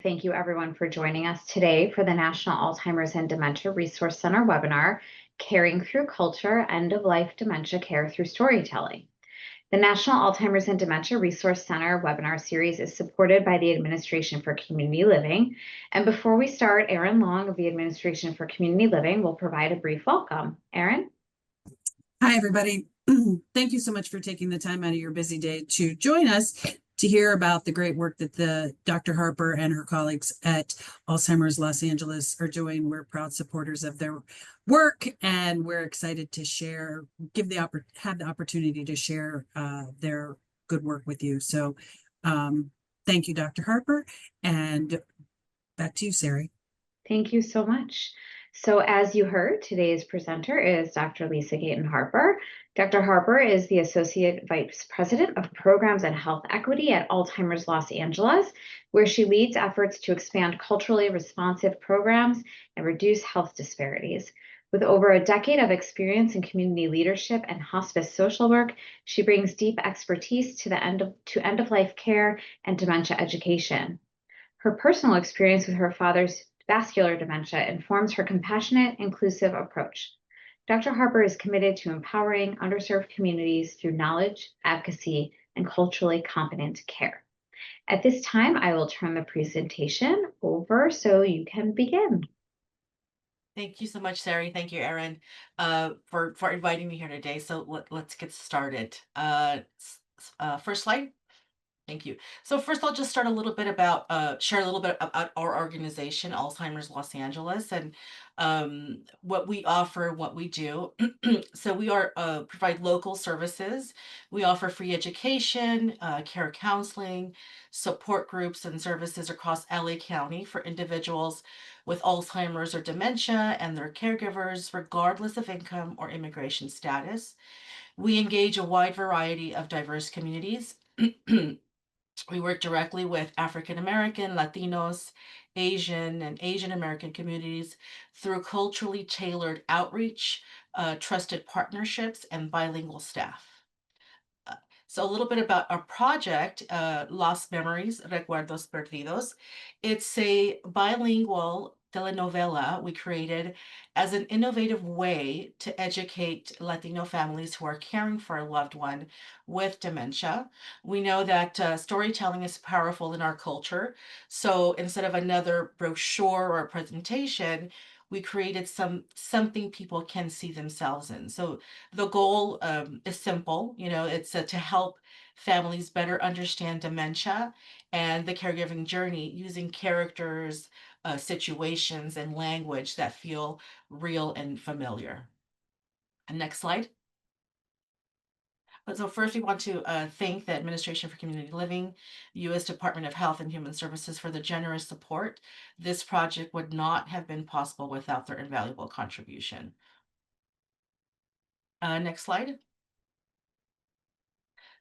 Thank you everyone for joining us today for the National Alzheimer's and Dementia Resource Center webinar, Caring Through Culture, End-of-Life Dementia Care Through Storytelling. The National Alzheimer's and Dementia Resource Center webinar series is supported by the Administration for Community Living. And before we start, Erin Long of the Administration for Community Living will provide a brief welcome. Erin? Hi, everybody. Thank you so much for taking the time out of your busy day to join us to hear about the great work that the Dr. Harper and her colleagues at Alzheimer's Los Angeles are doing. We're proud supporters of their work, and we're excited to share, have the opportunity to share their good work with you. So thank you, Dr. Harper, and back to you, Sari. Thank you so much. So as you heard, today's presenter is Dr. Lisa Gaytan Harper. Dr. Harper is the Associate Vice President of Programs and Health Equity at Alzheimer's Los Angeles, where she leads efforts to expand culturally responsive programs and reduce health disparities. With over a decade of experience in community leadership and hospice social work, she brings deep expertise to end-of-life care and dementia education. Her personal experience with her father's vascular dementia informs her compassionate, inclusive approach. Dr. Harper is committed to empowering underserved communities through knowledge, advocacy, and culturally competent care. At this time, I will turn the presentation over so you can begin. Thank you so much, Sari. Thank you, Erin, for inviting me here today. So let's get started. First slide. Thank you. So first, I'll just start a little bit about, share a little bit about our organization, Alzheimer's Los Angeles, and what we offer, what we do. So we provide local services. We offer free education, care counseling, support groups and services across LA County for individuals with Alzheimer's or dementia and their caregivers, regardless of income or immigration status. We engage a wide variety of diverse communities. We work directly with African American, Latinos, Asian, and Asian American communities through culturally tailored outreach, trusted partnerships, and bilingual staff. So a little bit about our project, Lost Memories, Recuerdos Perdidos. It's a bilingual telenovela we created as an innovative way to educate Latino families who are caring for a loved one with dementia. We know that storytelling is powerful in our culture. So instead of another brochure or a presentation, we created something people can see themselves in. So the goal is simple, it's to help families better understand dementia and the caregiving journey using characters, situations, and language that feel real and familiar. And next slide. So first, we want to thank the Administration for Community Living, U.S. Department of Health and Human Services for the generous support. This project would not have been possible without their invaluable contribution. Next slide.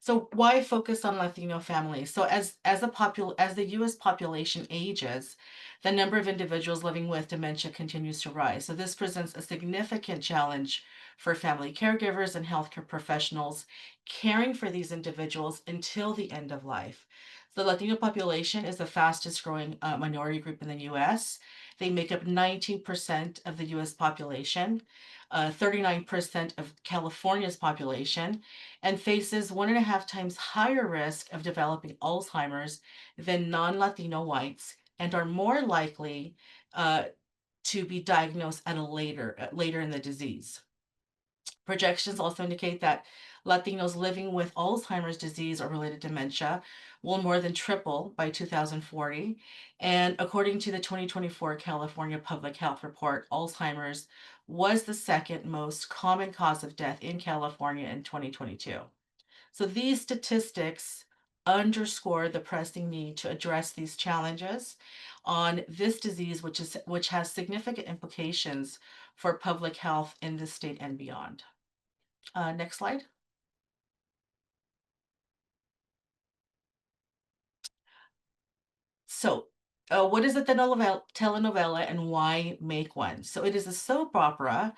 So why focus on Latino families? So as the U.S. population ages, the number of individuals living with dementia continues to rise. So this presents a significant challenge for family caregivers and healthcare professionals caring for these individuals until the end of life. The Latino population is the fastest growing minority group in the U.S. They make up 19% of the U.S. population. 39% of California's population, and faces 1.5 times higher risk of developing Alzheimer's than non-Latino whites, and are more likely to be diagnosed at later in the disease. Projections also indicate that Latinos living with Alzheimer's disease or related dementia will more than triple by 2040. And according to the 2024 California Public Health Report, Alzheimer's was the second most common cause of death in California in 2022. So these statistics underscore the pressing need to address these challenges on this disease, which has significant implications for public health in the state and beyond. Next slide. So what is a telenovela and why make one? So it is a soap opera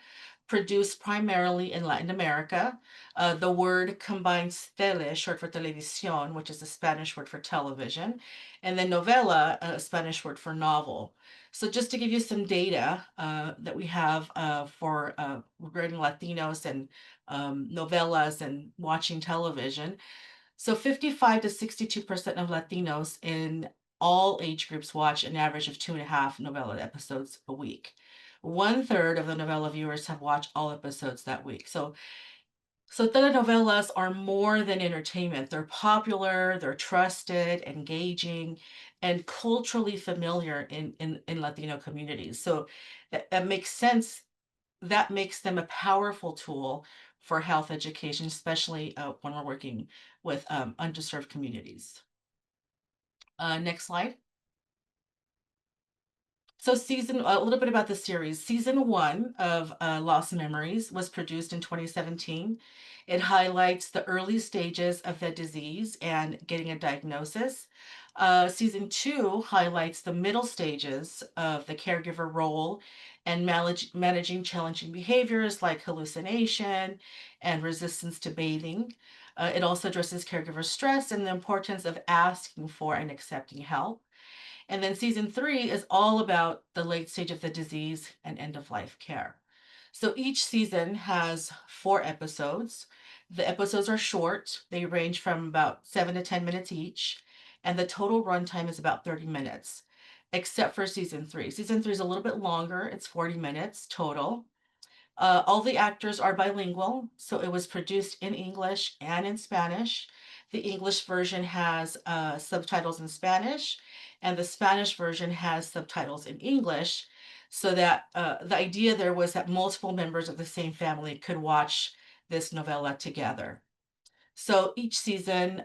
produced primarily in Latin America. The word combines tele, short for televisión, which is a Spanish word for television, and then novela, a Spanish word for novel. So just to give you some data that we have for regarding Latinos and novelas and watching television. So 55 to 62% of Latinos in all age groups watch an average of 2.5 novella episodes a week. 1/3 of the novella viewers have watched all episodes that week. So telenovelas are more than entertainment. They're popular, they're trusted, engaging, and culturally familiar in Latino communities. So that makes sense. That makes them a powerful tool for health education, especially when we're working with underserved communities. Next slide. So a little bit about the series. Season 1 of Lost Memories was produced in 2017. It highlights the early stages of the disease and getting a diagnosis. Season 2 highlights the middle stages of the caregiver role and managing challenging behaviors like hallucination and resistance to bathing. It also addresses caregiver stress and the importance of asking for and accepting help. And then season 3 is all about the late stage of the disease and end of life care. So each season has 4 episodes. The episodes are short. They range from about 7 to 10 minutes each. And the total runtime is about 30 minutes, except for season 3. Season 3 is a little bit longer. It's 40 minutes total. All the actors are bilingual, so it was produced in English and in Spanish. The English version has subtitles in Spanish, and the Spanish version has subtitles in English, so that the idea there was that multiple members of the same family could watch this novella together. So each season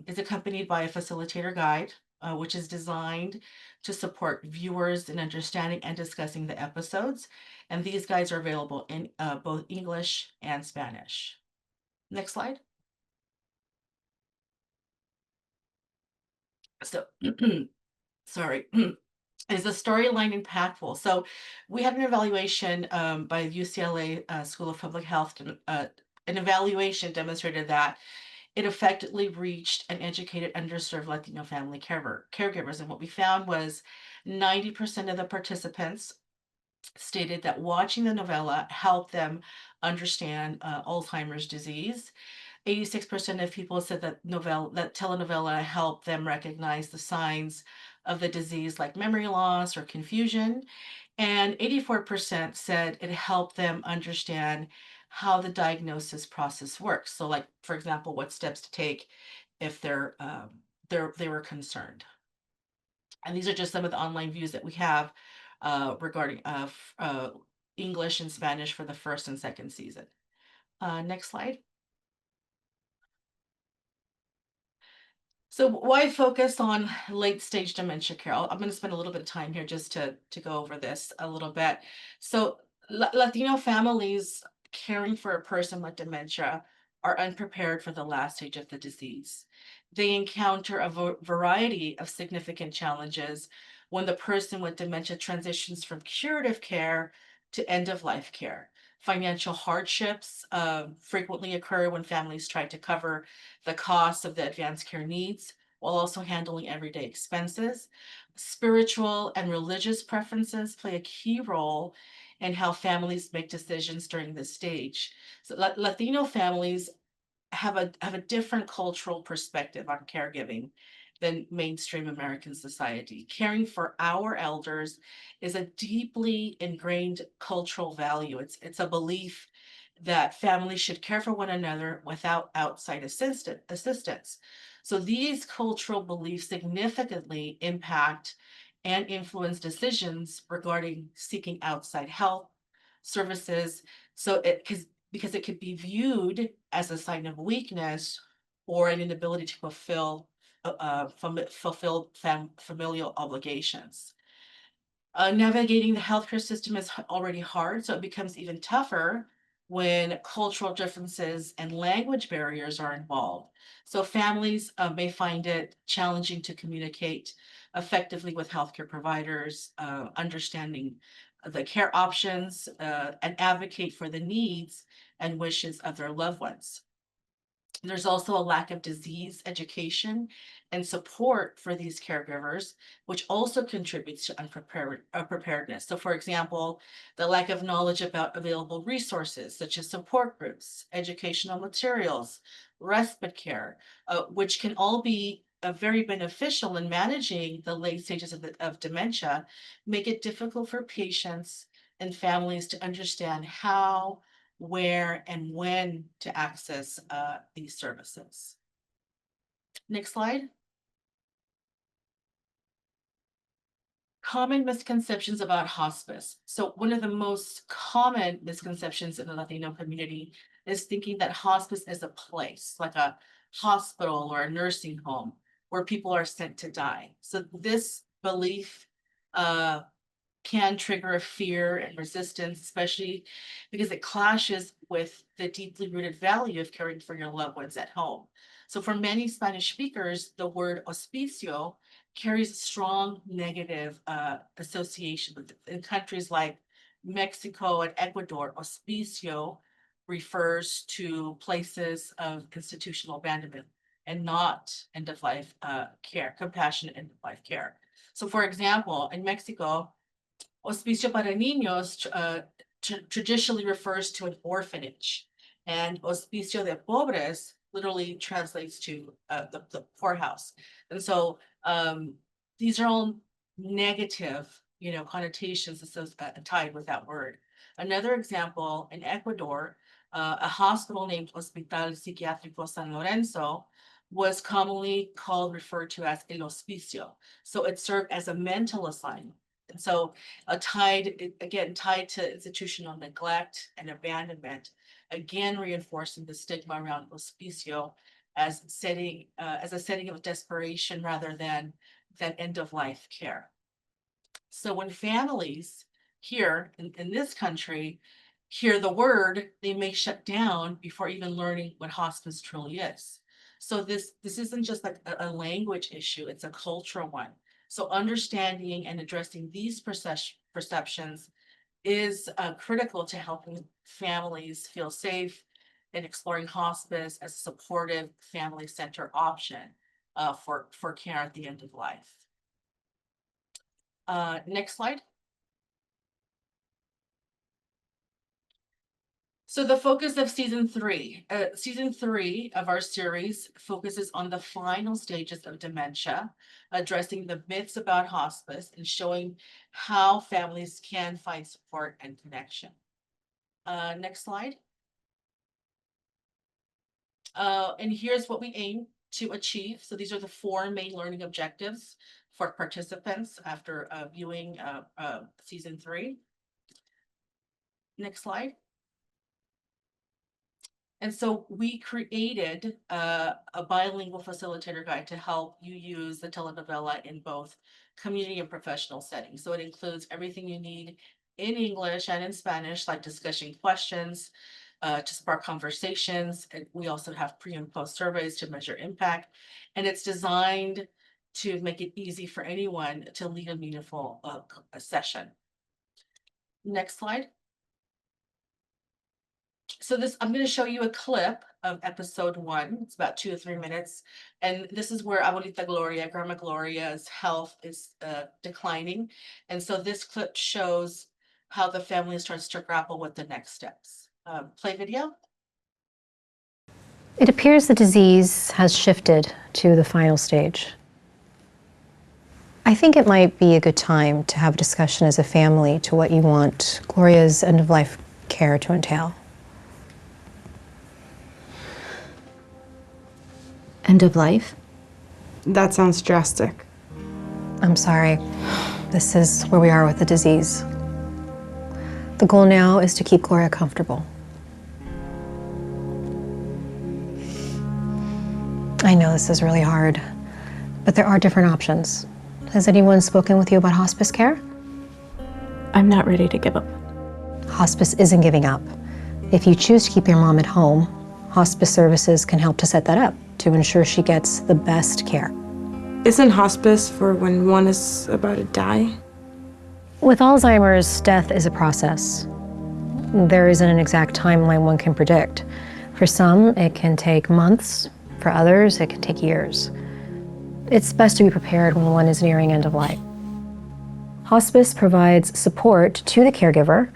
is accompanied by a facilitator guide, which is designed to support viewers in understanding and discussing the episodes. And these guides are available in both English and Spanish. Next slide. So, sorry. Is the storyline impactful? So we had an evaluation by UCLA School of Public Health. An evaluation demonstrated that it effectively reached and educated underserved Latino family caregivers. And what we found was 90% of the participants stated that watching the novella helped them understand Alzheimer's disease. 86% of people said that telenovela helped them recognize the signs of the disease like memory loss or confusion. And 84% said it helped them understand how the diagnosis process works. So like, for example, what steps to take if they were concerned. And these are just some of the online views that we have regarding English and Spanish for the first and second season. Next slide. So why focus on late stage dementia care? I'm going to spend a little bit of time here just to go over this a little bit. So Latino families caring for a person with dementia are unprepared for the last stage of the disease. They encounter a variety of significant challenges when the person with dementia transitions from curative care to end of life care. Financial hardships frequently occur when families try to cover the costs of the advanced care needs while also handling everyday expenses. Spiritual and religious preferences play a key role in how families make decisions during this stage. So Latino families have a different cultural perspective on caregiving than mainstream American society. Caring for our elders is a deeply ingrained cultural value. It's a belief that families should care for one another without outside assistance. So these cultural beliefs significantly impact and influence decisions regarding seeking outside help, services. So because it could be viewed as a sign of weakness or an inability to fulfill familial obligations. Navigating the healthcare system is already hard, so it becomes even tougher when cultural differences and language barriers are involved. So families may find it challenging to communicate effectively with healthcare providers, understanding the care options, and advocate for the needs and wishes of their loved ones. There's also a lack of disease education and support for these caregivers, which also contributes to unpreparedness. So, for example, the lack of knowledge about available resources such as support groups, educational materials, respite care, which can all be very beneficial in managing the late stages of dementia, make it difficult for patients and families to understand how, where, and when to access these services. Next slide. Common misconceptions about hospice. So one of the most common misconceptions in the Latino community is thinking that hospice is a place, like a hospital or a nursing home, where people are sent to die. So this belief can trigger a fear and resistance, especially because it clashes with the deeply rooted value of caring for your loved ones at home. So for many Spanish speakers, the word hospicio carries a strong negative association with it. In countries like Mexico and Ecuador, hospicio refers to places of institutional abandonment and not end-of-life care, compassionate end-of-life care. So for example, in Mexico, Hospicio para Niños traditionally refers to an orphanage, and Hospicio de Pobres literally translates to the poorhouse. And so these are all negative, connotations tied with that word. Another example, in Ecuador, a hospital named Hospital Psiquiátrico San Lorenzo was commonly referred to as El Hospicio. So it served as a mental asylum. And so tied to institutional neglect and abandonment, again reinforcing the stigma around hospicio as a setting of desperation rather than end-of-life care. So when families here in this country hear the word, they may shut down before even learning what hospice truly is. So this isn't just like a language issue, it's a cultural one. So understanding and addressing these perceptions is critical to helping families feel safe and exploring hospice as a supportive family-centered option for care at the end of life. Next slide. So the focus of season three of our series focuses on the final stages of dementia, addressing the myths about hospice and showing how families can find support and connection. Next slide. And here's what we aim to achieve. So these are the 4 main learning objectives for participants after viewing season 3. Next slide. And so we created a bilingual facilitator guide to help you use the telenovela in both community and professional settings. So it includes everything you need in English and in Spanish, like discussion questions to spark conversations. And we also have pre and post surveys to measure impact. And it's designed to make it easy for anyone to lead a meaningful session. Next slide. So I'm going to show you a clip of episode 1. It's about 2 to 3 minutes. And this is where Grandma Gloria's health is declining. And so this clip shows how the family starts to grapple with the next steps. Play video. It appears the disease has shifted to the final stage. I think it might be a good time to have a discussion as a family to what you want Gloria's end-of-life care to entail. End of life? That sounds drastic. I'm sorry. This is where we are with the disease. The goal now is to keep Gloria comfortable. I know this is really hard, but there are different options. Has anyone spoken with you about hospice care? I'm not ready to give up. Hospice isn't giving up. If you choose to keep your mom at home, hospice services can help to set that up to ensure she gets the best care. Isn't hospice for when one is about to die? With Alzheimer's, death is a process. There isn't an exact timeline one can predict. For some, it can take months. For others, it can take years. It's best to be prepared when one is nearing end of life. Hospice provides support to the caregiver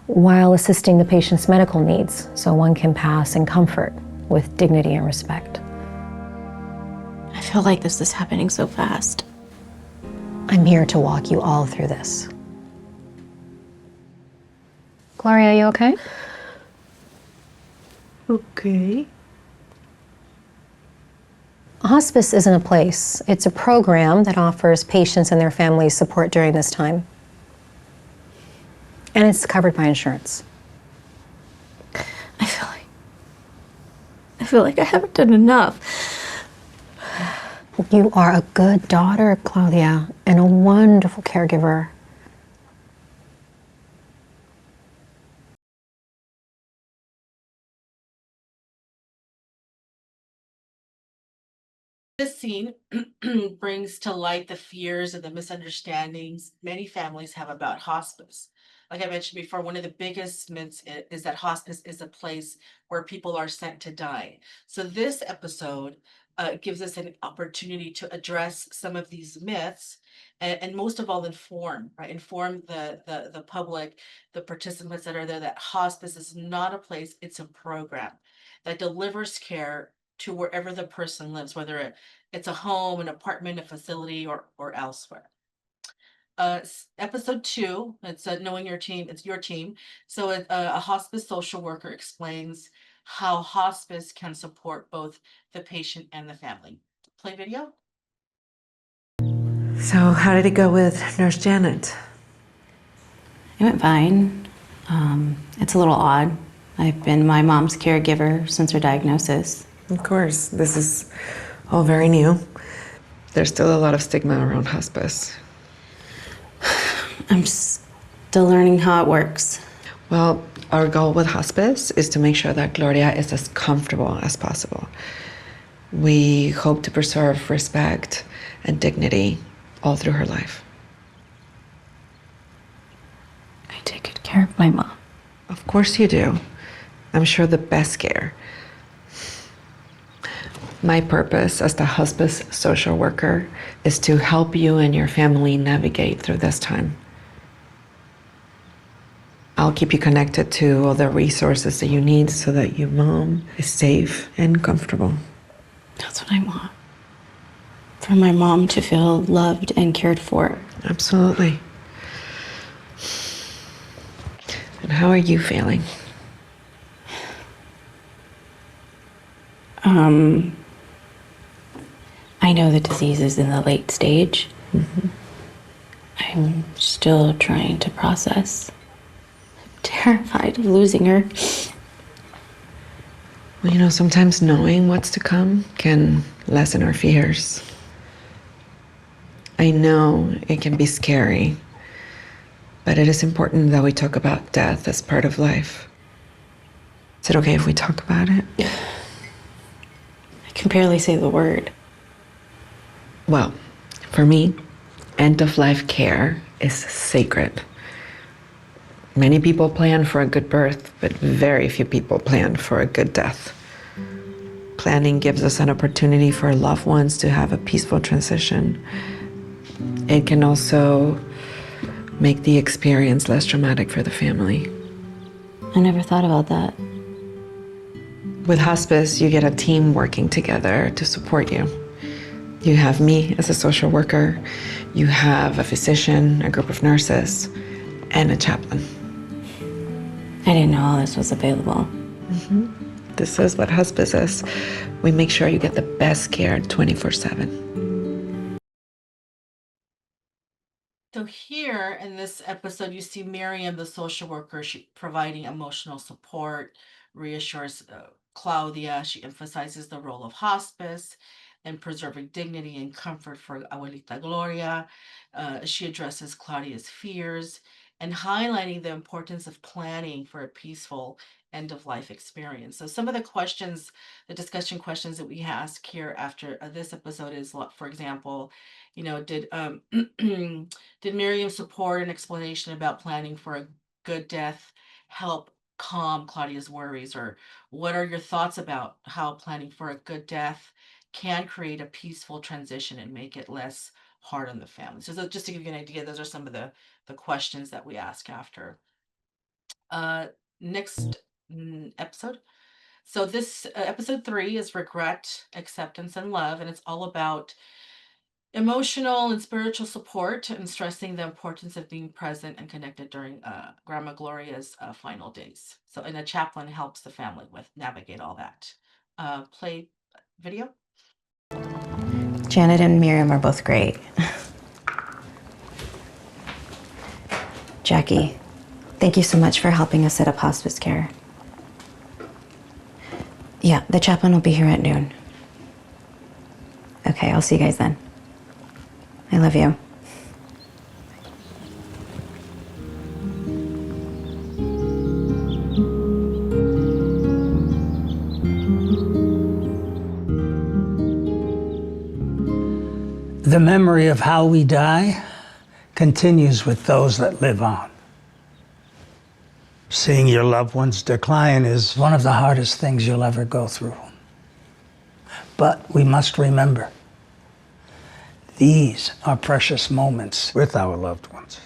while assisting the patient's medical needs, so one can pass in comfort with dignity and respect. I feel like this is happening so fast. I'm here to walk you all through this. Gloria, are you okay? Okay. Hospice isn't a place. It's a program that offers patients and their families support during this time. And it's covered by insurance. I feel like I haven't done enough. You are a good daughter, Claudia, and a wonderful caregiver. This scene brings to light the fears and the misunderstandings many families have about hospice. Like I mentioned before, one of the biggest myths is that hospice is a place where people are sent to die. So this episode gives us an opportunity to address some of these myths and most of all inform, right? Inform the public, the participants that are there, that hospice is not a place, it's a program that delivers care to wherever the person lives, whether it's a home, an apartment, a facility, or elsewhere. Episode 2, it's knowing your team. It's your team. So a hospice social worker explains how hospice can support both the patient and the family. Play video. So how did it go with Nurse Janet? It went fine. It's a little odd. I've been my mom's caregiver since her diagnosis. Of course, this is all very new. There's still a lot of stigma around hospice. I'm still learning how it works. Well, our goal with hospice is to make sure that Gloria is as comfortable as possible. We hope to preserve respect and dignity all through her life. I take good care of my mom. Of course you do. I'm sure the best care. My purpose as the hospice social worker is to help you and your family navigate through this time. I'll keep you connected to all the resources that you need so that your mom is safe and comfortable. That's what I want. For my mom to feel loved and cared for. Absolutely. And how are you feeling? I know the disease is in the late stage. Mm-hmm. I'm still trying to process. I'm terrified of losing her. Well, you know, sometimes knowing what's to come can lessen our fears. I know it can be scary, but it is important that we talk about death as part of life. Is it okay if we talk about it? I can barely say the word. Well, for me, end-of-life care is sacred. Many people plan for a good birth, but very few people plan for a good death. Planning gives us an opportunity for loved ones to have a peaceful transition. It can also make the experience less traumatic for the family. I never thought about that. With hospice, you get a team working together to support you. You have me as a social worker, you have a physician, a group of nurses, and a chaplain. I didn't know all this was available. Mm-hmm. This is what hospice is. We make sure you get the best care 24/7. So here in this episode, you see Miriam, the social worker, she providing emotional support, reassures Claudia. She emphasizes the role of hospice and preserving dignity and comfort for Abuelita Gloria. She addresses Claudia's fears and highlighting the importance of planning for a peaceful end of life experience. So some of the questions, the discussion questions that we ask here after this episode is, for example, did did Miriam's support and explanation about planning for a good death help calm Claudia's worries? Or what are your thoughts about how planning for a good death can create a peaceful transition and make it less hard on the family? So just to give you an idea, those are some of the questions that we ask after. Next episode. So this episode 3 is regret, acceptance, and love, and it's all about emotional and spiritual support and stressing the importance of being present and connected during Grandma Gloria's final days. So, and a chaplain helps the family with navigate all that. Play video. Janet and Miriam are both great. Jackie, thank you so much for helping us set up hospice care. Yeah, the chaplain will be here at noon. Okay, I'll see you guys then. I love you. The memory of how we die continues with those that live on. Seeing your loved ones decline is one of the hardest things you'll ever go through. But we must remember, these are precious moments with our loved ones.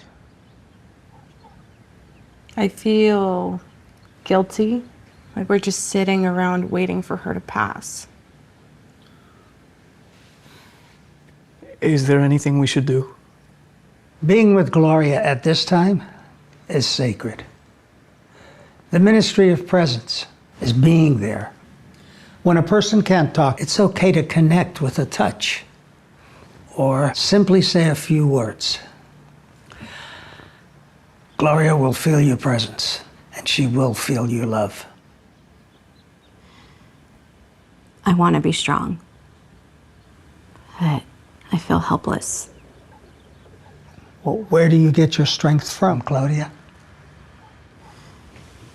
I feel guilty, like we're just sitting around waiting for her to pass. Is there anything we should do? Being with Gloria at this time is sacred. The ministry of presence is being there. When a person can't talk, it's okay to connect with a touch or simply say a few words. Gloria will feel your presence and she will feel your love. I want to be strong, but I feel helpless. Well, where do you get your strength from, Claudia?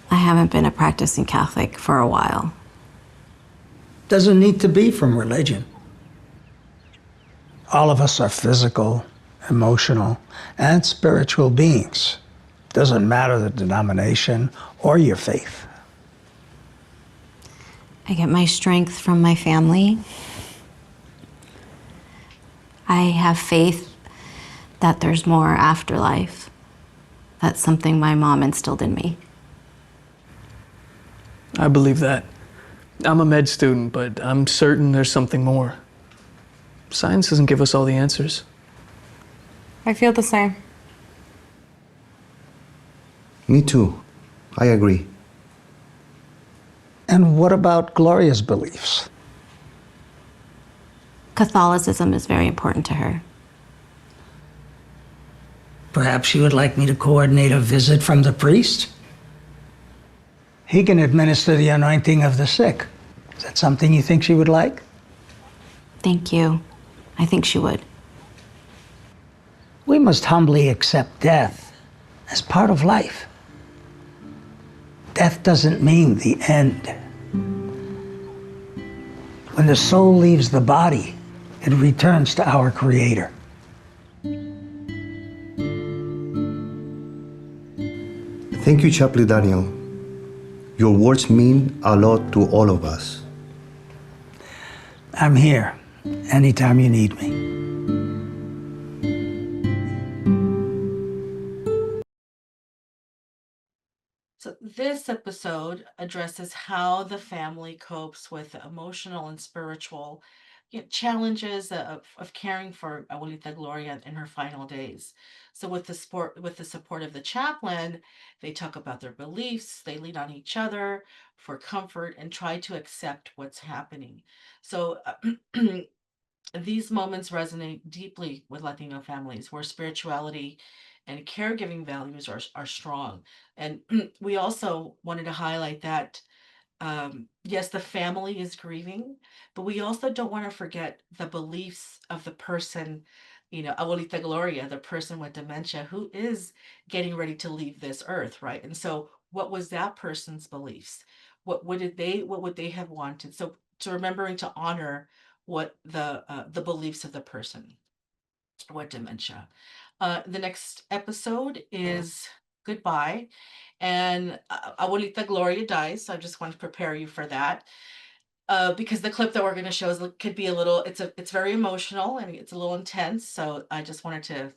I haven't been a practicing Catholic for a while. Doesn't need to be from religion. All of us are physical, emotional, and spiritual beings. Doesn't matter the denomination or your faith. I get my strength from my family. I have faith that there's more afterlife. That's something my mom instilled in me. I believe that. I'm a med student, but I'm certain there's something more. Science doesn't give us all the answers. I feel the same. Me too. I agree. And what about Gloria's beliefs? Catholicism is very important to her. Perhaps you would like me to coordinate a visit from the priest? He can administer the anointing of the sick. Is that something you think she would like? Thank you. I think she would. We must humbly accept death as part of life. Death doesn't mean the end. When the soul leaves the body, it returns to our Creator. Thank you, Chaplain Daniel. Your words mean a lot to all of us. I'm here anytime you need me. So this episode addresses how the family copes with the emotional and spiritual challenges of caring for Abuelita Gloria in her final days. So with the support of the chaplain, they talk about their beliefs, they lean on each other for comfort and try to accept what's happening. So these moments resonate deeply with Latino families where spirituality and caregiving values are strong. And we also wanted to highlight that yes, the family is grieving, but we also don't want to forget the beliefs of the person, Abuelita Gloria, the person with dementia who is getting ready to leave this earth, right? And so what was that person's beliefs? What would they have wanted? So remembering to honor what the beliefs of the person. What dementia. The next episode is goodbye, and Abuelita Gloria dies. So I just want to prepare you for that. Because the clip that we're going to show could be a little. It's very emotional and it's a little intense. So I just wanted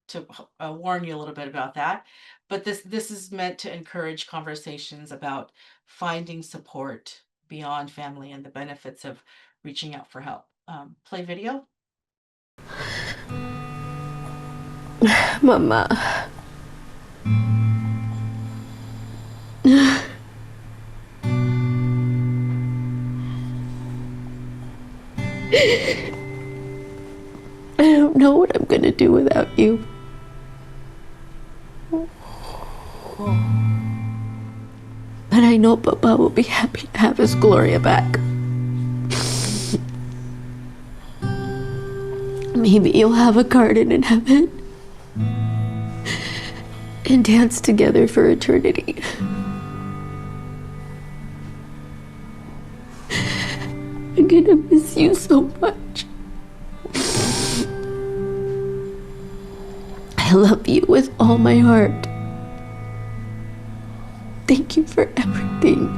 to warn you a little bit about that. But this is meant to encourage conversations about finding support beyond family and the benefits of reaching out for help. Play video. Mama. I don't know what I'm gonna do without you. But I know Papa will be happy to have his Gloria back. Maybe you'll have a garden in heaven and dance together for eternity. I'm gonna miss you so much. I love you with all my heart. Thank you for everything.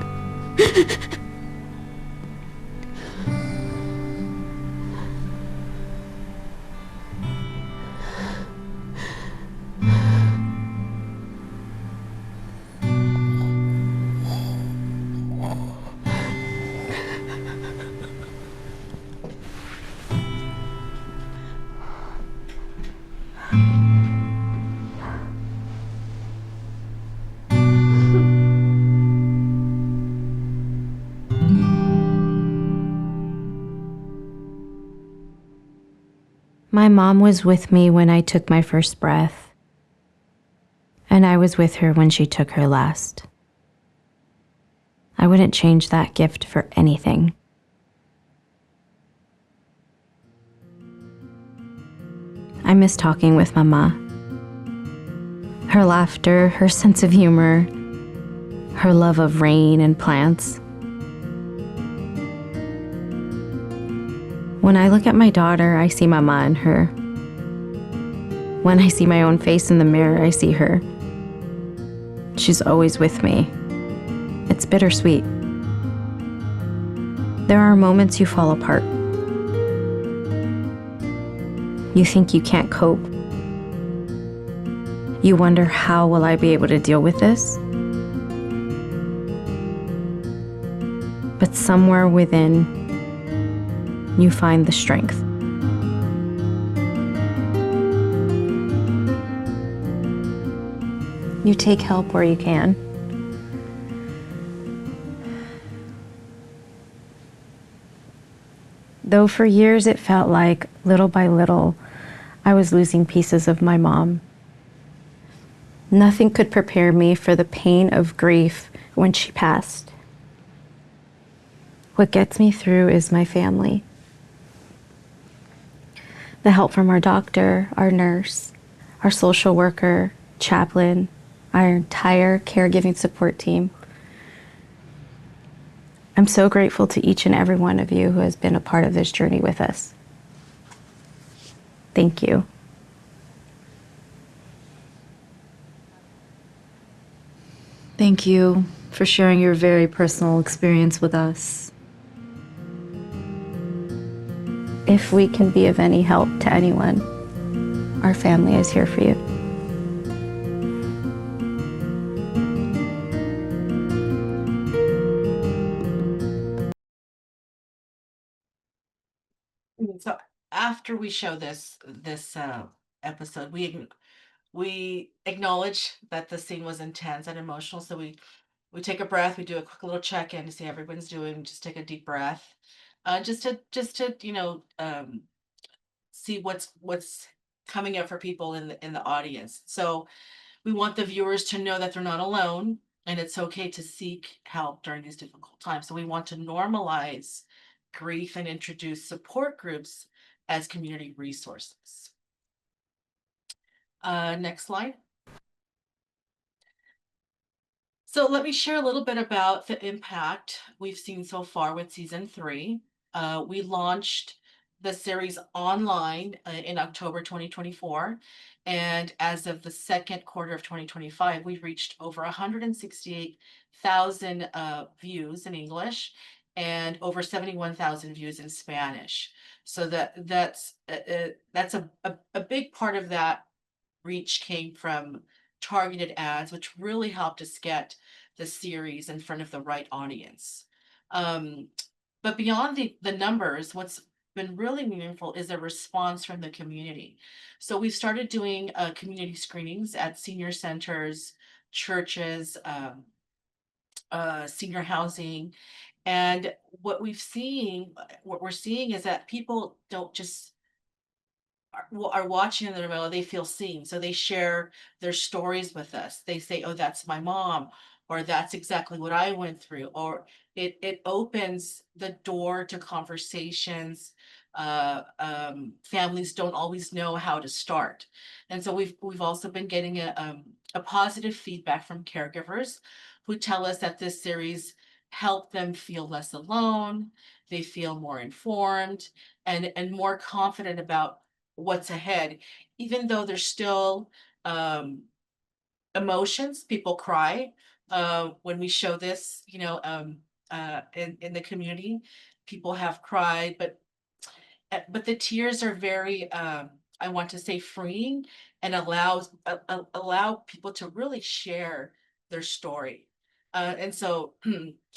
My mom was with me when I took my first breath, and I was with her when she took her last. I wouldn't change that gift for anything. I miss talking with Mama. Her laughter, her sense of humor, her love of rain and plants. When I look at my daughter, I see Mama in her. When I see my own face in the mirror, I see her. She's always with me. It's bittersweet. There are moments you fall apart. You think you can't cope. You wonder, how will I be able to deal with this? But somewhere within, you find the strength. You take help where you can. Though for years it felt like, little by little, I was losing pieces of my mom. Nothing could prepare me for the pain of grief when she passed. What gets me through is my family. The help from our doctor, our nurse, our social worker, chaplain, our entire caregiving support team. I'm so grateful to each and every one of you who has been a part of this journey with us. Thank you. Thank you for sharing your very personal experience with us. If we can be of any help to anyone, our family is here for you. So after we show this episode, we acknowledge that the scene was intense and emotional. So we take a breath. We do a quick little check in to see how everyone's doing. Just take a deep breath, just to see what's coming up for people in the audience. So we want the viewers to know that they're not alone, and it's okay to seek help during these difficult times. So we want to normalize grief and introduce support groups as community resources. Next slide. So let me share a little bit about the impact we've seen so far with season 3. We launched the series online in October 2024. And as of the second quarter of 2025, we've reached over 168,000 views in English and over 71,000 views in Spanish. So that's a big part of that reach came from targeted ads, which really helped us get the series in front of the right audience. But beyond the numbers, what's been really meaningful is a response from the community. So we started doing community screenings at senior centers, churches, senior housing. And what we're seeing is that people don't just are watching the novella, they feel seen. So they share their stories with us. They say, oh, that's my mom, or that's exactly what I went through, or it opens the door to conversations. Families don't always know how to start. And so we've also been getting a positive feedback from caregivers who tell us that this series helped them feel less alone. They feel more informed and more confident about what's ahead, even though there's still emotions. People cry when we show this, in the community. People have cried, but the tears are very, I want to say, freeing, and allow people to really share their story. And so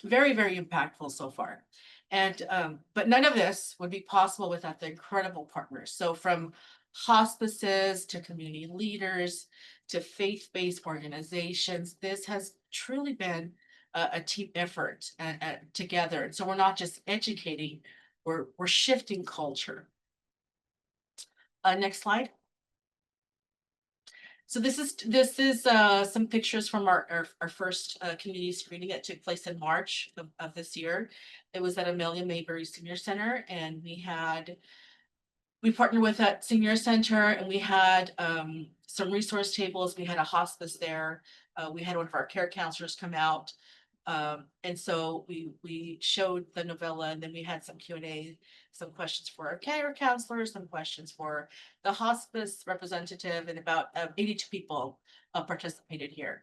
very, very impactful so far. And but none of this would be possible without the incredible partners. So from hospices to community leaders to faith-based organizations, this has truly been a team effort and together. And so we're not just educating, we're shifting culture. Next slide. So this is some pictures from our first community screening that took place in March of this year. It was at Amelia Mayberry Senior Center, and we partnered with that senior center, and we had some resource tables. We had a hospice there. We had one of our care counselors come out. And so we showed the novella, and then we had some Q&A, some questions for our care counselors, some questions for the hospice representative, and about 82 people participated here.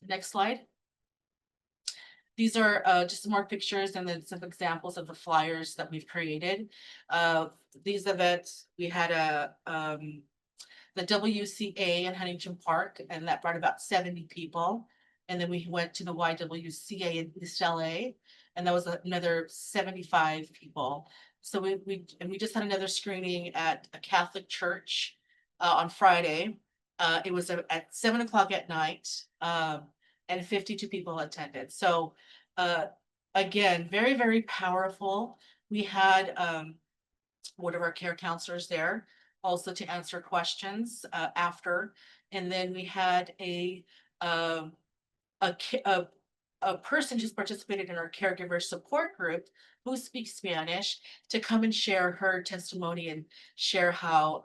Next slide. These are just some more pictures and then some examples of the flyers that we've created. These events, we had the WCA in Huntington Park, and that brought about 70 people. And then we went to the YWCA in East LA, and that was another 75 people. So we just had another screening at a Catholic church on Friday. It was at 7 o'clock at night, and 52 people attended. So again, very, very powerful. We had one of our care counselors there also to answer questions after. And then we had a person who's participated in our caregiver support group who speaks Spanish to come and share her testimony and share how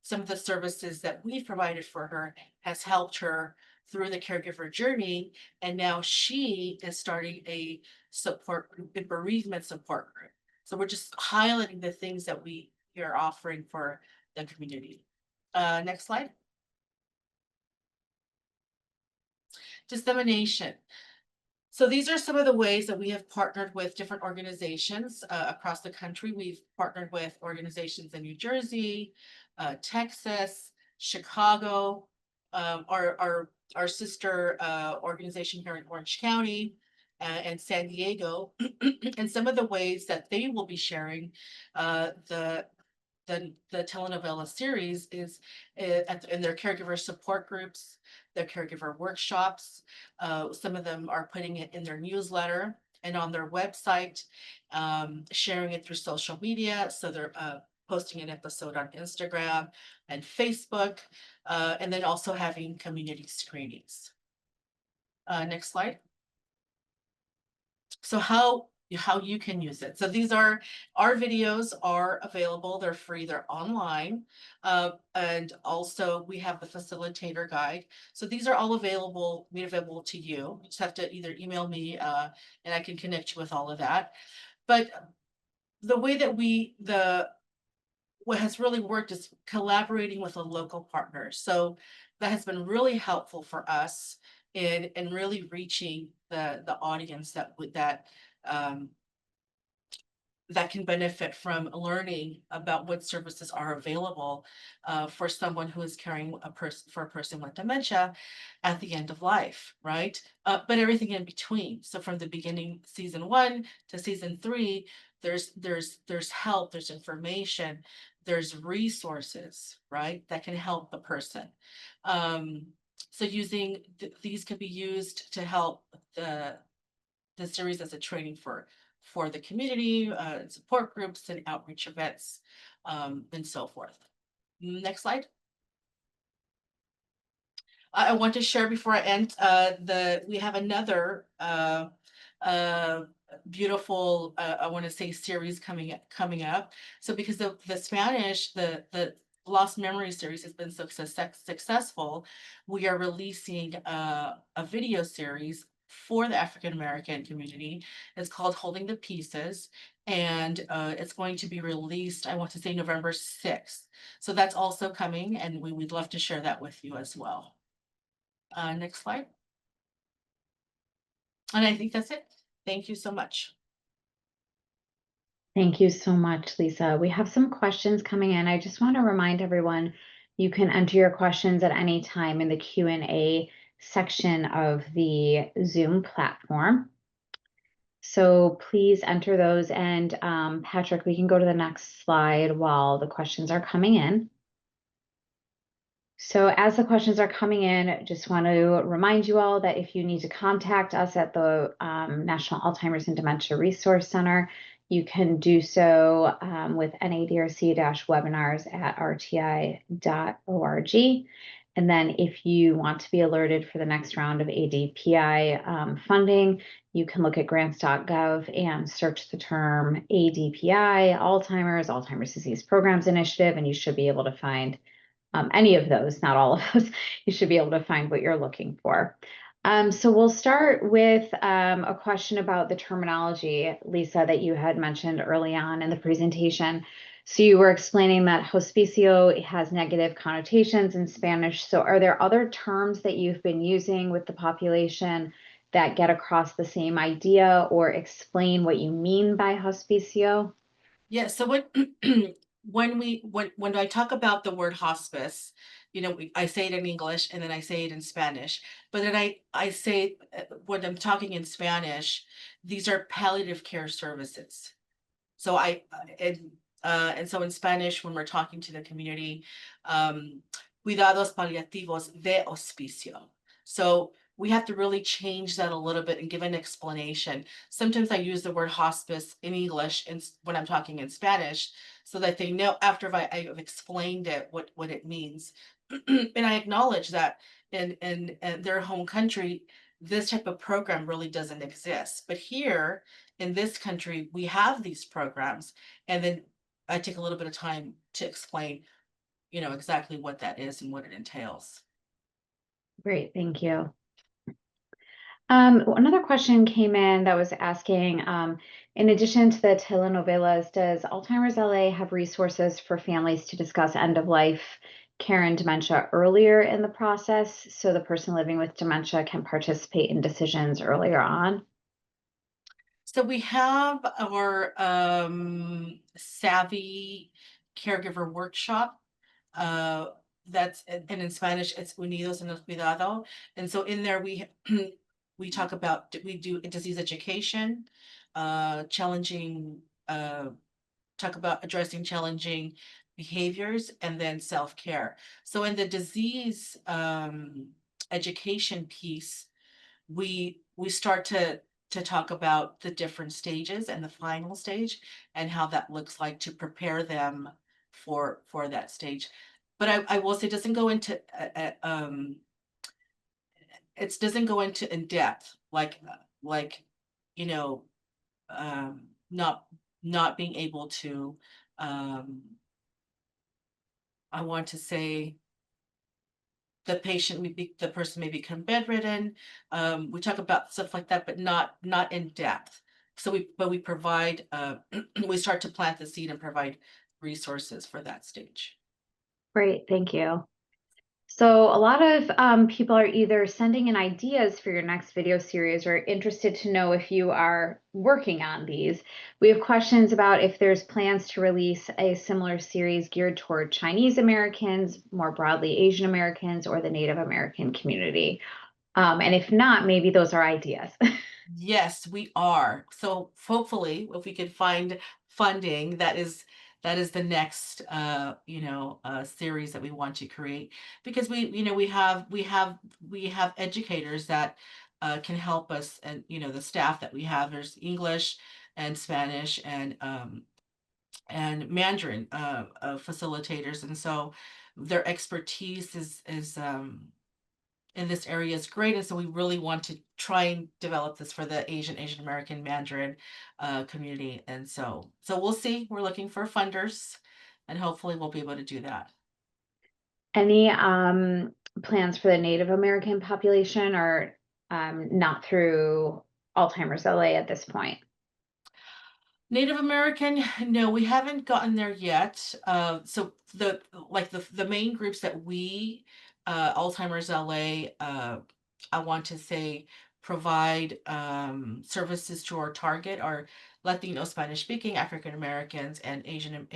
some of the services that we've provided for her has helped her through the caregiver journey. And now she is starting a support group, a bereavement support group. So we're just highlighting the things that we are offering for the community. Next slide. Dissemination. So these are some of the ways that we have partnered with different organizations across the country. We've partnered with organizations in New Jersey, Texas, Chicago, our sister organization here in Orange County, and San Diego. And some of the ways that they will be sharing the telenovela series is in their caregiver support groups, their caregiver workshops. Some of them are putting it in their newsletter and on their website, sharing it through social media. So they're posting an episode on Instagram and Facebook, and then also having community screenings. Next slide. So how how you can use it. So these are, our videos are available. They're free. They're online. And also we have the facilitator guide. So these are all made available to you. You just have to either email me and I can connect you with all of that. But the way that what has really worked is collaborating with a local partner. So that has been really helpful for us in really reaching the audience um, that can benefit from learning about what services are available for someone who is caring for a person with dementia at the end of life, right? But everything in between. So from the beginning, season 1 to season 3, there's help, there's information, there's resources, right, that can help the person. So these can be used to help the series as a training for the community, support groups and outreach events, and so forth. Next slide. I want to share before I end, we have another beautiful, I want to say, series coming up. So because the Spanish, the Lost Memory series has been so successful, we are releasing a video series for the African American community. It's called Holding the Pieces, and it's going to be released, I want to say, November 6th. So that's also coming, and we'd love to share that with you as well. Next slide. And I think that's it. Thank you so much. Thank you so much, Lisa. We have some questions coming in. I just want to remind everyone, you can enter your questions at any time in the Q&A section of the Zoom platform. So please enter those. And Patrick, we can go to the next slide while the questions are coming in. So as the questions are coming in, just want to remind you all that if you need to contact us at the National Alzheimer's and Dementia Resource Center, you can do so with NADRC-webinars@rti.org. And then if you want to be alerted for the next round of ADPI funding, you can look at grants.gov and search the term ADPI, Alzheimer's Disease Programs Initiative, and you should be able to find any of those, not all of those. You should be able to find what you're looking for. So we'll start with a question about the terminology, Lisa, that you had mentioned early on in the presentation. So you were explaining that hospicio has negative connotations in Spanish. So are there other terms that you've been using with the population that get across the same idea or explain what you mean by hospicio? Yeah, so when I talk about the word hospice, I say it in English and then I say it in Spanish, but then I say, when I'm talking in Spanish, these are palliative care services. So and so in Spanish, when we're talking to the community, cuidados paliativos de hospicio. So we have to really change that a little bit and give an explanation. Sometimes I use the word hospice in English and when I'm talking in Spanish, so that they know after I've explained it what it means. And I acknowledge that in their home country, this type of program really doesn't exist. But here in this country, we have these programs, and then I take a little bit of time to explain, exactly what that is and what it entails. Great, thank you. Another question came in that was asking, in addition to the telenovelas, does Alzheimer's LA have resources for families to discuss end-of-life care and dementia earlier in the process so the person living with dementia can participate in decisions earlier on? So we have our Savvy Caregiver Workshop. That's, and in Spanish, it's Unidos en el Cuidado. And so in there, we talk about, we do disease education, talk about addressing challenging behaviors, and then self-care. So in the disease education piece, we start to talk about the different stages and the final stage and how that looks like to prepare them for that stage. But I will say it doesn't go into in depth like not being able to, I want to say, the person may become bedridden. We talk about stuff like that, but not in depth. So we provide, we start to plant the seed and provide resources for that stage. Great, thank you. So a lot of people are either sending in ideas for your next video series or interested to know if you are working on these. We have questions about if there's plans to release a similar series geared toward Chinese Americans, more broadly Asian Americans, or the Native American community. And if not, maybe those are ideas. Yes, we are. So hopefully, if we can find funding, that is the next series that we want to create, because we have educators that can help us, and the staff that we have, there's English and Spanish and Mandarin facilitators, and so their expertise is in this area is great. And so we really want to try and develop this for the Asian American Mandarin community. And so we'll see. We're looking for funders, and hopefully we'll be able to do that. Any plans for the Native American population, or not through Alzheimer's LA at this point? Native American, no, we haven't gotten there yet. So the main groups that we, Alzheimer's LA, I want to say, provide services to our target are Latino, Spanish speaking, African Americans, and Asian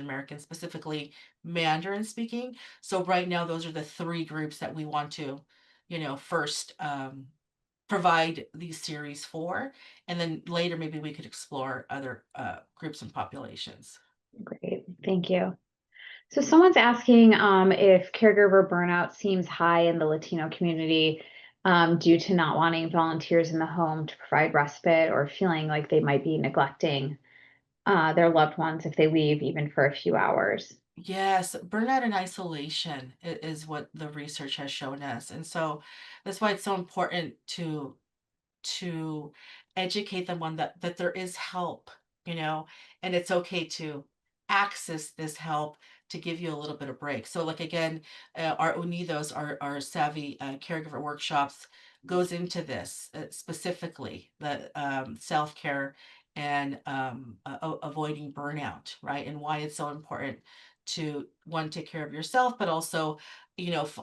Americans, specifically Mandarin speaking. So right now, those are the three groups that we want to, first provide these series for, and then later maybe we could explore other groups and populations. Great, thank you. So someone's asking if caregiver burnout seems high in the Latino community due to not wanting volunteers in the home to provide respite, or feeling like they might be neglecting their loved ones if they leave even for a few hours. Yes, burnout and isolation is what the research has shown us. And so that's why it's so important to educate them on that there is help, and it's okay to access this help to give you a little bit of break. So like again, our Unidos, our savvy caregiver workshops goes into this specifically, the self-care and avoiding burnout, right? And why it's so important to, one, take care of yourself, but also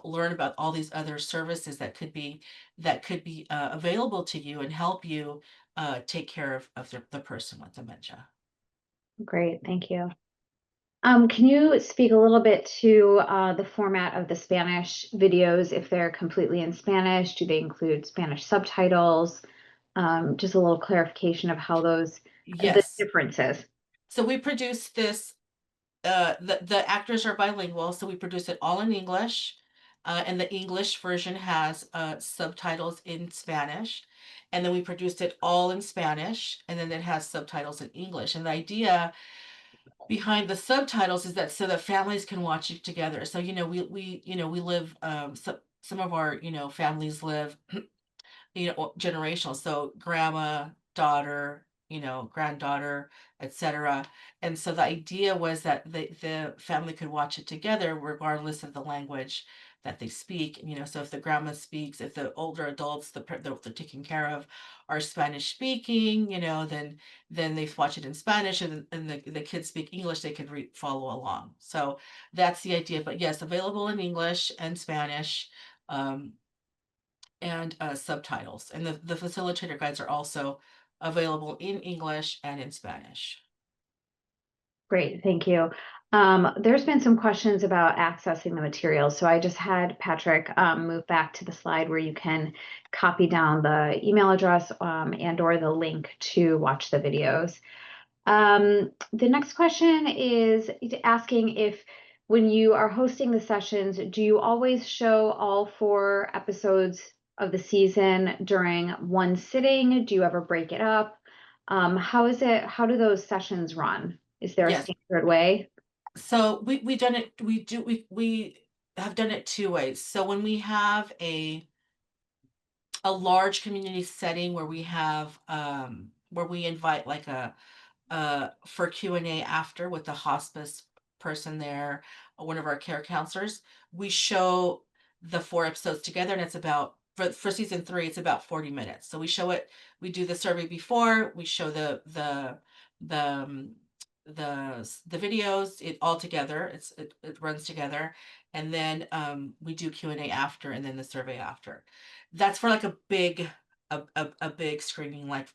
learn about all these other services that could be available to you and help you take care of the person with dementia. Great, thank you. Can you speak a little bit to the format of the Spanish videos? If they're completely in Spanish, do they include Spanish subtitles? Just a little clarification of how the Yes. differences. So we produce this, the actors are bilingual, so we produce it all in English. And the English version has subtitles in Spanish. And then we produced it all in Spanish, and then it has subtitles in English. And the idea behind the subtitles is that so that families can watch it together. So we live, some of our families live generational, so grandma, daughter, granddaughter, etc. And so the idea was that the family could watch it together regardless of the language that they speak. So if the grandma speaks, if the older adults they're taking care of are Spanish speaking, then they watch it in Spanish, and the kids speak English, they can follow along. So that's the idea. But yes, available in English and Spanish. And subtitles. And the facilitator guides are also available in English and in Spanish. Great, thank you. There's been some questions about accessing the materials. So I just had Patrick move back to the slide where you can copy down the email address and or the link to watch the videos. The next question is asking if when you are hosting the sessions, do you always show all 4 episodes of the season during one sitting? Do you ever break it up? How do those sessions run? Is there a standard way? So we have done it 2 ways. So when we have a large community setting where we have where we invite like a for Q&A after with the hospice person there, one of our care counselors. We show the 4 episodes together, and it's about for season 3, it's about 40 minutes. So we show it, we do the survey before, we show the the videos it all together. It runs together, and then we do Q&A after, and then the survey after. That's for like a big a big screening, like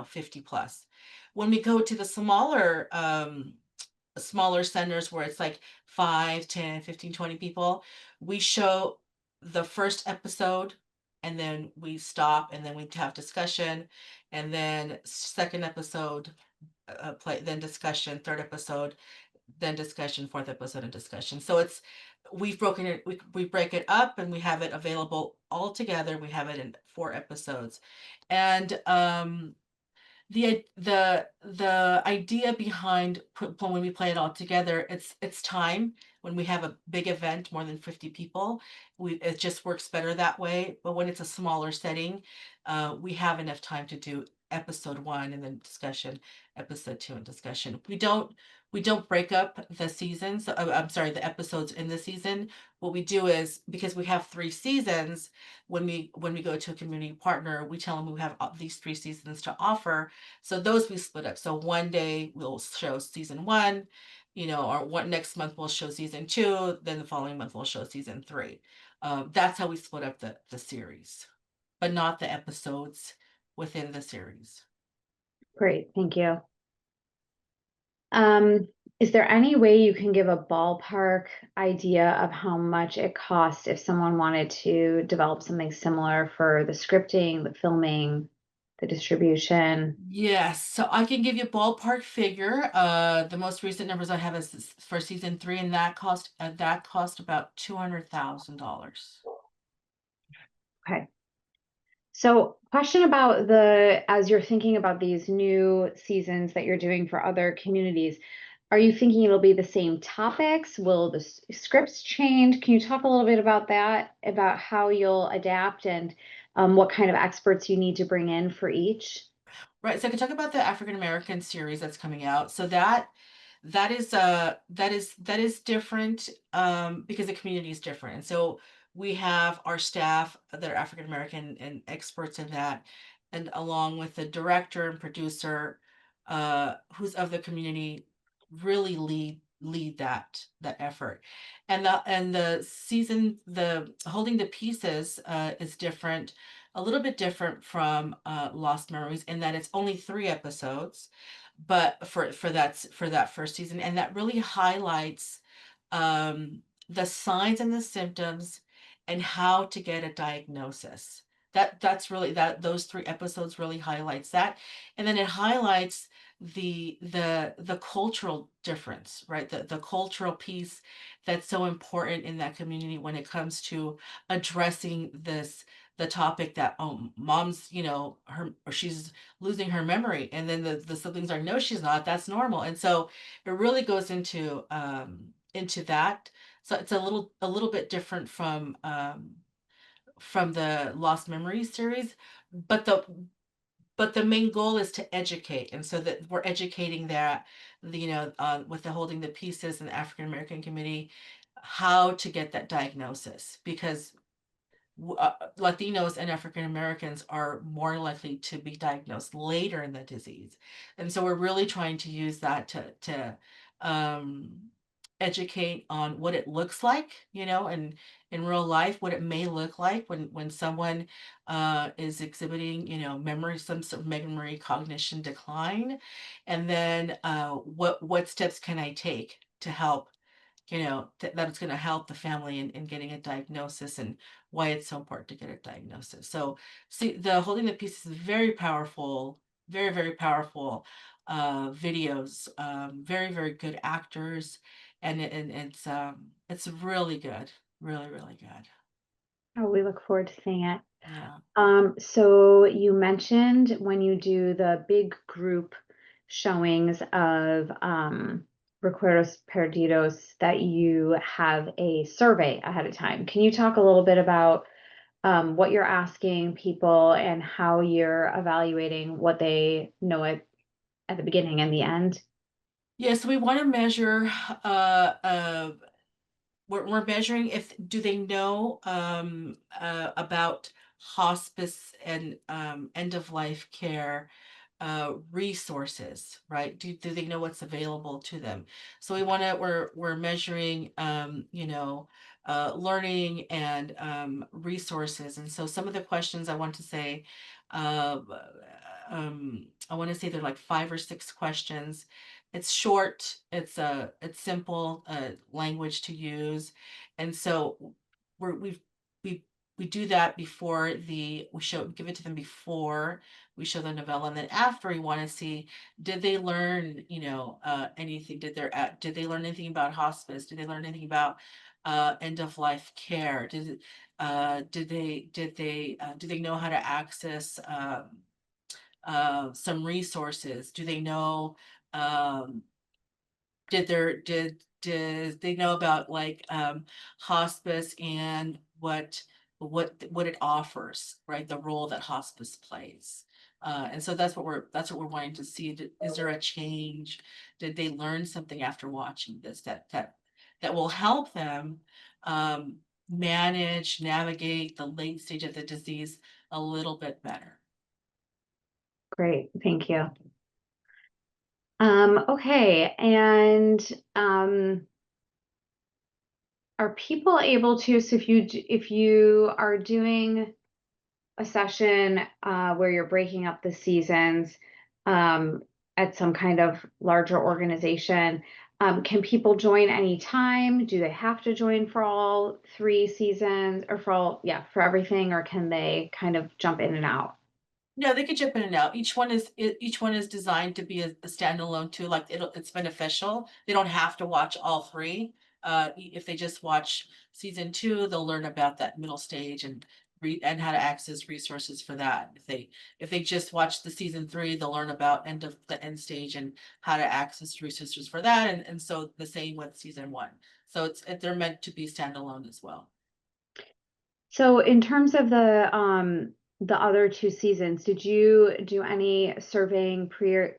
50 plus. When we go to the smaller centers where it's like 5, 10, 15, 20 people, we show the first episode, and then we stop, and then we have discussion, and then second episode play, then discussion, third episode, then discussion, fourth episode, and discussion. So it's we've broken it, we break it up, and we have it available all together. We have it in 4 episodes. And the idea behind when we play it all together, it's time. When we have a big event, more than 50 people, it just works better that way. But when it's a smaller setting, we have enough time to do episode 1 and then discussion, episode 2 and discussion. We don't break up the seasons. I'm sorry, the episodes in the season. What we do is, because we have 3 seasons, when we go to a community partner, we tell them we have these 3 seasons to offer. So those we split up. So one day we'll show season 1, or what next month we'll show season 2, then the following month we'll show season 3. That's how we split up the series, but not the episodes within the series. Great, thank you. Is there any way you can give a ballpark idea of how much it costs if someone wanted to develop something similar for the scripting, the filming, the distribution? Yes, so I can give you a ballpark figure. The most recent numbers I have is for season 3, and that cost about $200,000. Okay. So question about as you're thinking about these new seasons that you're doing for other communities, are you thinking it'll be the same topics? Will the scripts change? Can you talk a little bit about that, about how you'll adapt and what kind of experts you need to bring in for each? Right, so I can talk about the African American series that's coming out. So that is different because the community is different. And so we have our staff that are African American and experts in that, and along with the director and producer who's of the community, really lead that effort. And the season, the Holding the Pieces is different, a little bit different from Lost Memories, in that it's only 3 episodes, but for that first season, and that really highlights the signs and the symptoms and how to get a diagnosis. That's really, those 3 episodes really highlights that. And then it highlights the cultural difference, right? The cultural piece that's so important in that community when it comes to addressing the topic that mom's, she's losing her memory, and then the siblings are, no, she's not, that's normal. And so it really goes into that. So it's a little bit different from the Lost Memories series, but the main goal is to educate, and so that we're educating with the Holding the Pieces and the African American community, how to get that diagnosis, because Latinos and African Americans are more likely to be diagnosed later in the disease. And so we're really trying to use that to educate on what it looks like, and in real life, what it may look like when someone is exhibiting, some sort of memory cognition decline. And then what steps can I take to help, that's going to help the family in getting a diagnosis, and why it's so important to get a diagnosis. So see, the Holding the Pieces is very powerful, very, very powerful videos, very, very good actors, and it's really good, really, really good. Oh, we look forward to seeing it. Yeah. So you mentioned when you do the big group showings of Recuerdos Perdidos that you have a survey ahead of time. Can you talk a little bit about what you're asking people and how you're evaluating what they know at the beginning and the end? Yes, we want to measure, we're measuring if do they know about hospice and end of life care resources, right? Do they know what's available to them? So we're measuring learning and resources. And so some of the questions I want to say, uh, I want to say they're like 5 or 6 questions. It's short, it's simple language to use. And so we we do that before give it to them before we show the novella, and then after we want to see, did they learn anything, did they learn anything about hospice, did they learn anything about end of life care, did they know how to access some resources, do they know um did they know about like hospice and what it offers, right? The role that hospice plays. And so that's what we're wanting to see. Is there a change? Did they learn something after watching this that will help them navigate the late stage of the disease a little bit better? Great, thank you. Okay, and are people able to, so if you are doing a session where you're breaking up the seasons at some kind of larger organization, can people join anytime? Do they have to join for all 3 seasons, or for everything, or can they kind of jump in and out? No, they could jump in and out. Each one is designed to be a standalone too. Like it's beneficial. They don't have to watch all 3. If they just watch season 2, they'll learn about that middle stage and read and how to access resources for that. If they just watch the season 3, they'll learn about the end stage and how to access resources for that. And so the same with season 1. So they're meant to be standalone as well. So in terms of the other 2 seasons, did you do any surveying pre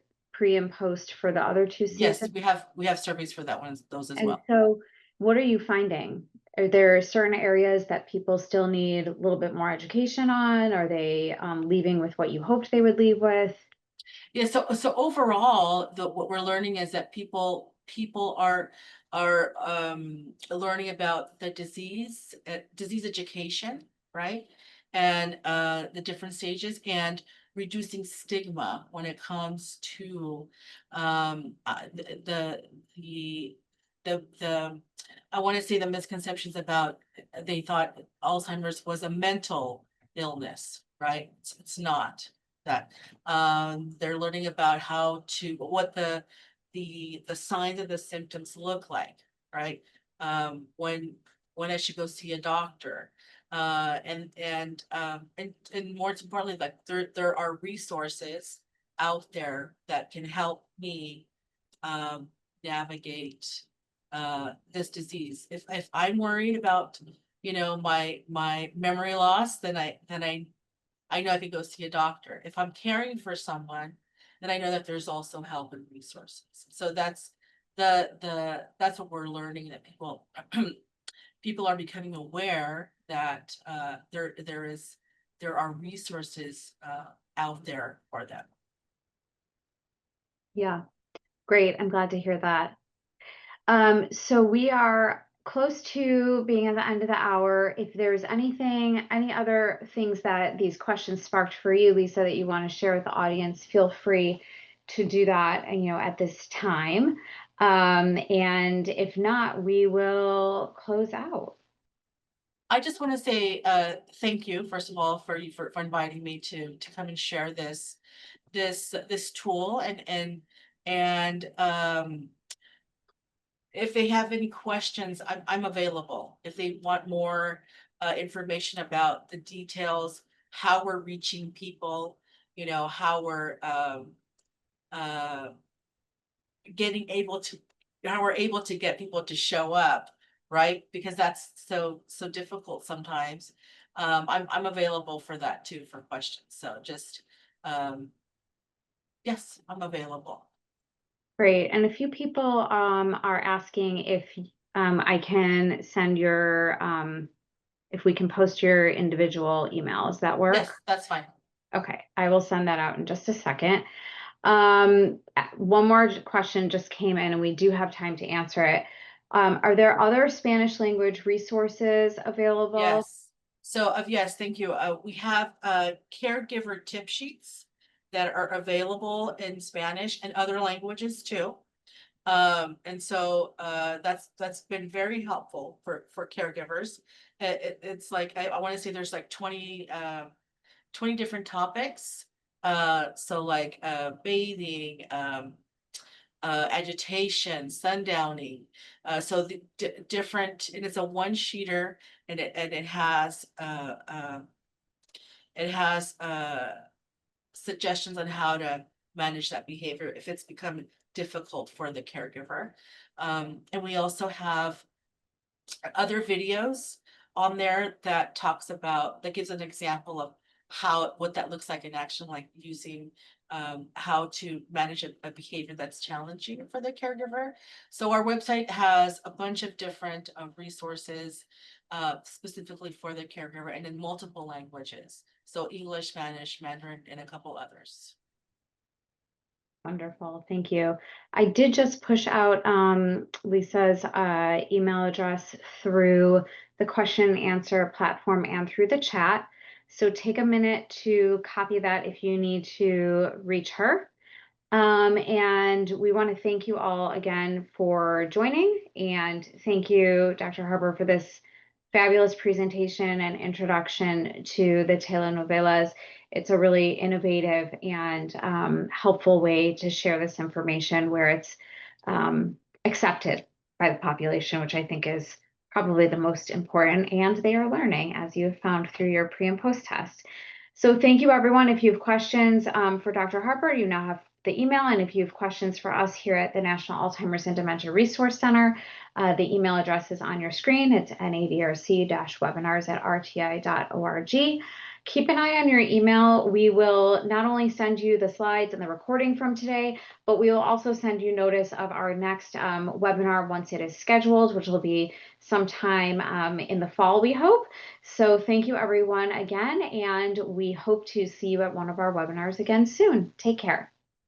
and post for the other 2 Yes, seasons? we have surveys for those as And well. so what are you finding? Are there certain areas that people still need a little bit more education on? Are they leaving with what you hoped they would leave with? Yeah, so overall, what we're learning is that people are learning about the disease education, right? And the different stages, and reducing stigma when it comes to the I want to say the misconceptions about, they thought Alzheimer's was a mental illness, right? It's not that. They're learning about what the signs of the symptoms look like, right? When I should go see a doctor. And more importantly, like there are resources out there that can help me navigate this disease. If I'm worried about, my memory loss, then I know I could go see a doctor. If I'm caring for someone, then I know that there's also help and resources. So that's that's what we're learning, that people are becoming aware that there are resources out there for them. Yeah, great. I'm glad to hear that. So we are close to being at the end of the hour. If there's any other things that these questions sparked for you, Lisa, that you want to share with the audience, feel free to do that, at this time. And if not, we will close out. I just want to say thank you, first of all, for inviting me to come and share this tool, and if they have any questions, I'm available. If they want more information about the details, how we're reaching people, how we're getting how we're able to get people to show up, right? Because that's so difficult sometimes. I'm available for that too, for questions. So just, yes, I'm available. Great. And a few people are asking if I can send your if we can post your individual email. Does that work? Yes, that's fine. Okay, I will send that out in just a second. One more question just came in, and we do have time to answer it. Are there other Spanish language resources available? Yes. So, yes, thank you. We have caregiver tip sheets that are available in Spanish and other languages too. And so that's been very helpful for caregivers. It's like I want to say there's like 20 different topics. So like bathing, agitation, sundowning. So the different, and it's a one sheeter, and it has suggestions on how to manage that behavior if it's become difficult for the caregiver. And we also have other videos on there that gives an example of what that looks like in action, like using how to manage a behavior that's challenging for the caregiver. So our website has a bunch of different resources specifically for the caregiver and in multiple languages. So English, Spanish, Mandarin, and a couple others. Wonderful, thank you. I did just push out Lisa's email address through the question and answer platform and through the chat. So take a minute to copy that if you need to reach her. And we want to thank you all again for joining, and thank you, Dr. Harper, for this fabulous presentation and introduction to the telenovelas. It's a really innovative and helpful way to share this information where it's accepted by the population, which I think is probably the most important, and they are learning, as you have found through your pre and post test. So thank you, everyone. If you have questions for Dr. Harper, you now have the email, and if you have questions for us here at the National Alzheimer's and Dementia Resource Center, the email address is on your screen. It's nadrc-webinars@rti.org. Keep an eye on your email. We will not only send you the slides and the recording from today, but we will also send you notice of our next webinar once it is scheduled, which will be sometime in the fall, we hope. So thank you, everyone, again, and we hope to see you at one of our webinars again soon. Take care.